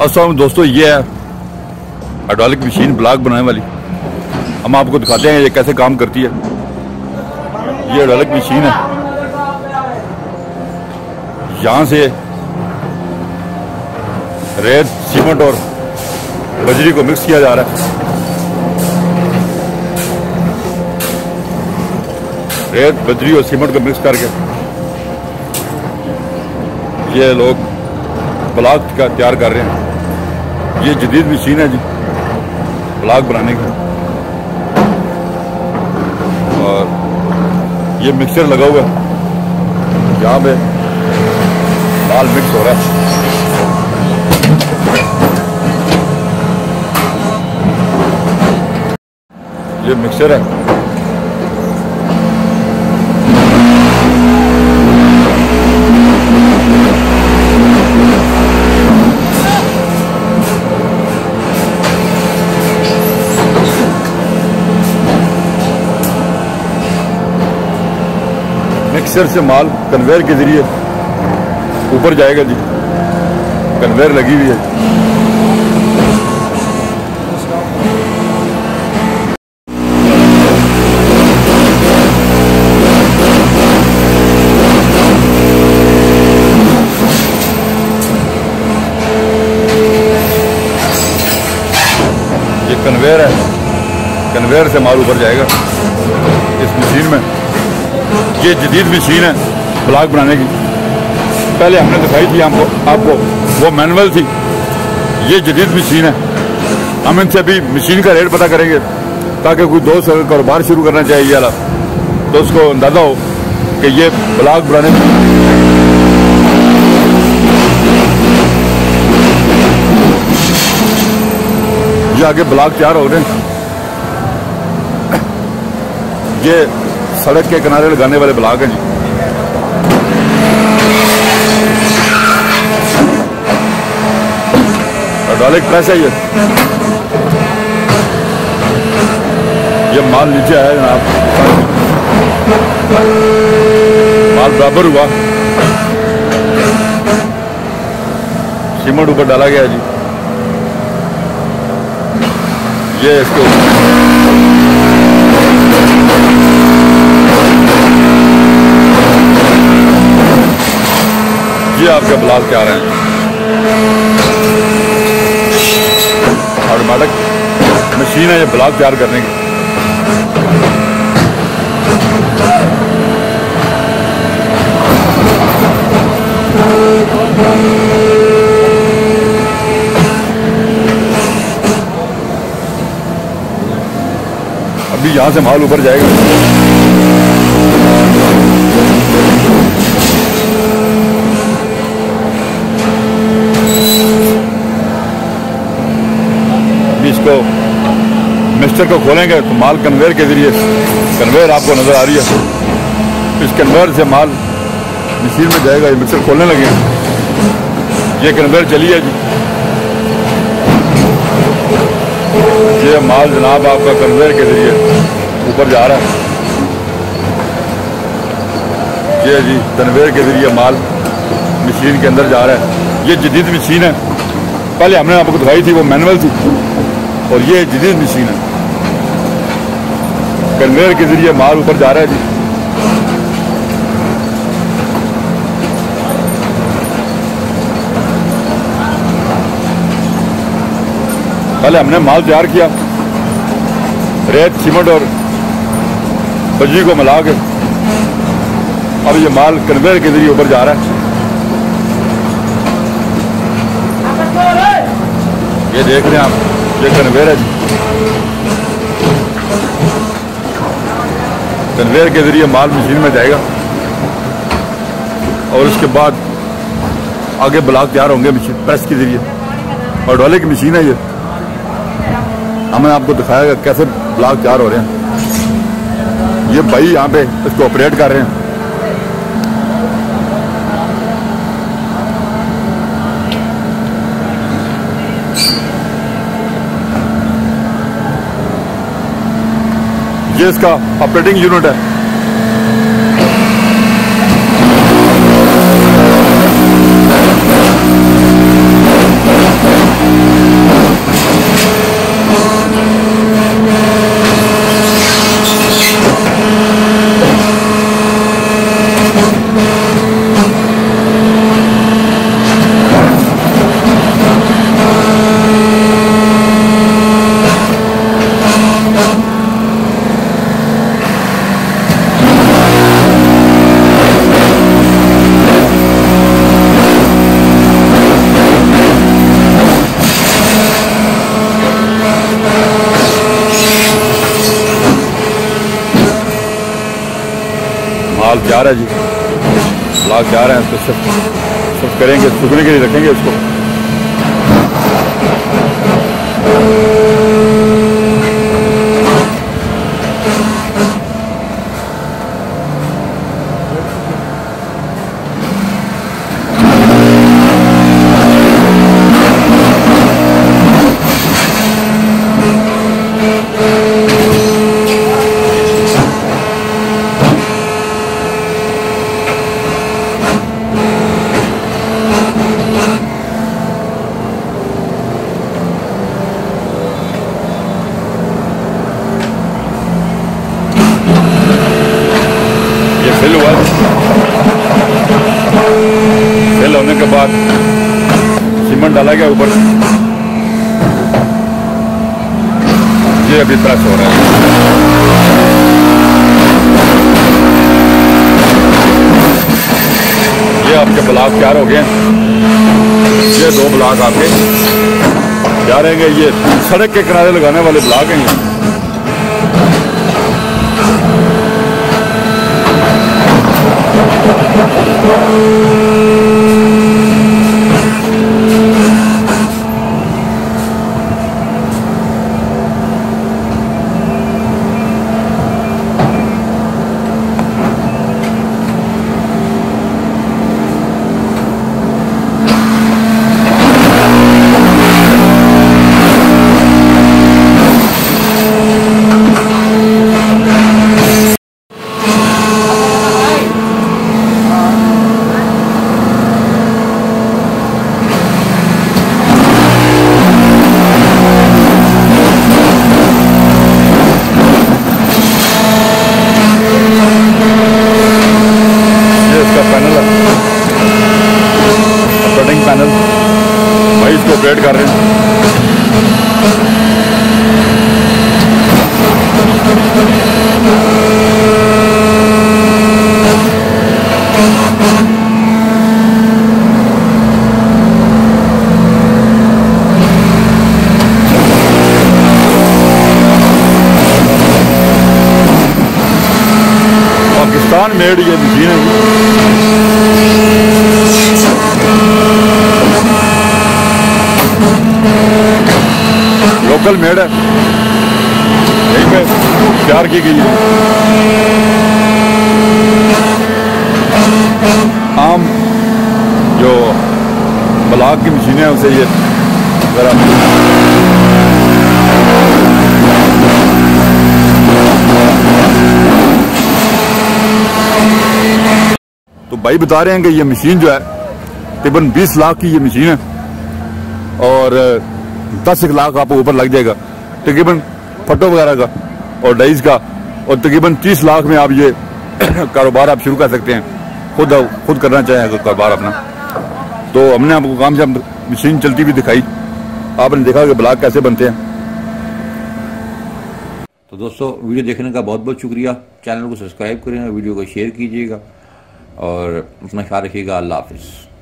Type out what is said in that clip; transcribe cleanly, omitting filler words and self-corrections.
अस्सलाम दोस्तों, ये है हाइड्रोलिक मशीन ब्लॉक बनाने वाली। हम आपको दिखाते हैं ये कैसे काम करती है। ये हाइड्रोलिक मशीन है, यहाँ से रेत, सीमेंट और बजरी को मिक्स किया जा रहा है। रेत, बजरी और सीमेंट को मिक्स करके ये लोग ब्लॉक का तैयार कर रहे हैं। ये जदीद मशीन है जी ब्लॉक बनाने की। और ये मिक्सचर लगा हुआ है, यहाँ पे माल मिक्स हो रहा है। ये मिक्सचर है, मिक्सर से माल कन्वेयर के जरिए ऊपर जाएगा जी। कन्वेयर लगी हुई है। ये कन्वेयर है, कन्वेयर से माल ऊपर जाएगा इस मशीन में। ये जदीद मशीन है ब्लॉक बनाने की। पहले हमने दिखाई थी आपको वो मैनुअल थी। ये जदीद मशीन है। हम इनसे अभी मशीन का रेट पता करेंगे ताकि कोई दोस्त अगर कारोबार शुरू करना चाहिए वाला तो उसको अंदाजा हो कि ये ब्लॉक बनाने में ये आगे ब्लॉक तैयार हो रहे हैं। ये सड़क के किनारे लगाने वाले ब्लॉक हैं जी। हाइड्रोलिक प्रेस है ये माल नीचे आया जनाब। माल बराबर हुआ, सीमेंट ऊपर डाला गया जी। ये इसको ये आपके ब्लॉक तैयार हैं। ऑटोमेटिक मशीन है ये ब्लॉक तैयार करने की। अभी यहां से माल ऊपर जाएगा। इसको मिक्सचर को खोलेंगे तो माल कन्वेयर के जरिए, कन्वेयर आपको नजर आ रही है, इस कन्वेयर से माल मशीन में जाएगा। ये मिक्सचर खोलने लगे हैं। ये कन्वेयर चली है जी। ये माल जनाब आपका कन्वेयर के जरिए ऊपर जा रहा है। ये जी कन्वेयर के जरिए माल मशीन के अंदर जा रहा है। ये जदीद मशीन है। पहले हमने आपको दिखाई थी वो मैनुअल थी और ये जदीद मशीन है। कन्वेयर के जरिए माल ऊपर जा रहा है जी। पहले हमने माल तैयार किया, रेत, सीमेंट और बजरी को मिला के। अब ये माल कन्वेयर के जरिए ऊपर जा रहा है। ये देख रहे हैं आप, ये कन्वेयर है जी। कन्वेयर के जरिए माल मशीन में जाएगा और उसके बाद आगे ब्लॉक तैयार होंगे मशीन प्रेस के जरिए। हाइड्रोलिक मशीन है ये। हमने आपको दिखाया कैसे ब्लॉक तैयार हो रहे हैं। ये भाई यहाँ पे इसको ऑपरेट कर रहे हैं। ये इसका ऑपरेटिंग यूनिट है। फिलहाल तैयार है जी, ब्लॉक तैयार है। तो सब करेंगे, सूखने के लिए रखेंगे इसको। फिल होने के बाद सीमेंट डाला गया ऊपर, ये अभी प्रेस हो रहा है। ये आपके ब्लॉक तैयार हो गए, ये 2 ब्लॉक आपके तैयार रहेंगे। ये सड़क के किनारे लगाने वाले ब्लॉक हैं ये। पैनल भाई इसको ऑपरेट कर रहे हैं। पाकिस्तान मेड ये मशीन है। लोकल मेड है, यहीं पे तैयार की गई है। आम जो ब्लॉक की मशीनें हैं उसे ये तो भाई बता रहे हैं कि ये मशीन जो है तकरीबन 20 लाख की ये मशीन है और 10 लाख आपको ऊपर लग जाएगा तकरीबन फटो वगैरह का और डाइज का, और तकरीबन 30 लाख में आप ये कारोबार आप शुरू कर सकते हैं। खुद करना चाहें अगर कारोबार अपना, तो हमने आपको काम से मशीन चलती हुई दिखाई, आपने देखा कि ब्लॉक कैसे बनते हैं। तो दोस्तों वीडियो देखने का बहुत बहुत शुक्रिया। चैनल को सब्सक्राइब करें, वीडियो को शेयर कीजिएगा और अपना ख्याल रखिएगा। अल्लाह हाफिज़।